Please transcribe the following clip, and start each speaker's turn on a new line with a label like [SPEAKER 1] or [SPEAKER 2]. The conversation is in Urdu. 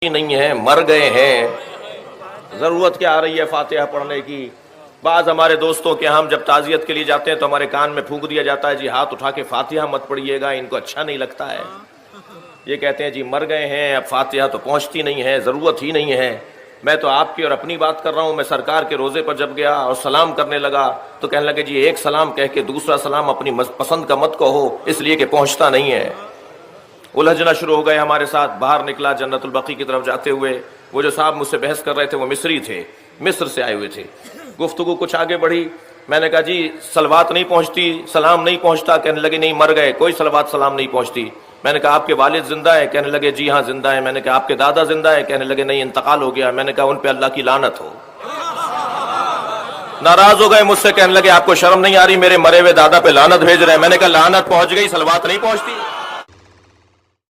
[SPEAKER 1] نہیں ہیں، مر گئے ہیں، ضرورت کیا آ رہی ہے فاتحہ پڑھنے کی؟ بعض ہمارے دوستوں کے ہم جب تعزیت کے لیے جاتے ہیں تو ہمارے کان میں پھونک دیا جاتا ہے جی ہاتھ اٹھا کے فاتحہ مت پڑھیے گا، ان کو اچھا نہیں لگتا ہے۔ یہ کہتے ہیں جی مر گئے ہیں، اب فاتحہ تو پہنچتی نہیں ہے، ضرورت ہی نہیں ہے۔ میں تو آپ کی اور اپنی بات کر رہا ہوں۔ میں سرکار کے روزے پر جب گیا اور سلام کرنے لگا تو کہنے لگے جی ایک سلام کہہ کے دوسرا سلام اپنی پسند کا مت کہو، اس لیے کہ پہنچتا نہیں ہے۔ الجھنا شروع ہو گئے ہمارے ساتھ۔ باہر نکلا جنت البقیع کی طرف جاتے ہوئے، وہ جو صاحب مجھ سے بحث کر رہے تھے وہ مصری تھے، مصر سے آئے ہوئے تھے۔ گفتگو کچھ آگے بڑھی، میں نے کہا جی صلوات نہیں پہنچتی، سلام نہیں پہنچتا؟ کہنے لگے نہیں مر گئے، کوئی صلوات سلام نہیں پہنچتی۔ میں نے کہا آپ کے والد زندہ ہے؟ کہنے لگے جی ہاں زندہ ہے۔ میں نے کہا آپ کے دادا زندہ ہے؟ کہنے لگے نہیں انتقال ہو گیا۔ میں نے کہا ان پہ اللہ کی لعنت ہو۔ ناراض ہو گئے مجھ سے، کہنے لگے آپ کو شرم نہیں آ رہی، میرے مرے ہوئے دادا پہ لعنت بھیج رہے ہیں۔ میں نے کہا لعنت پہنچ گئی، صلوات نہیں پہنچتی؟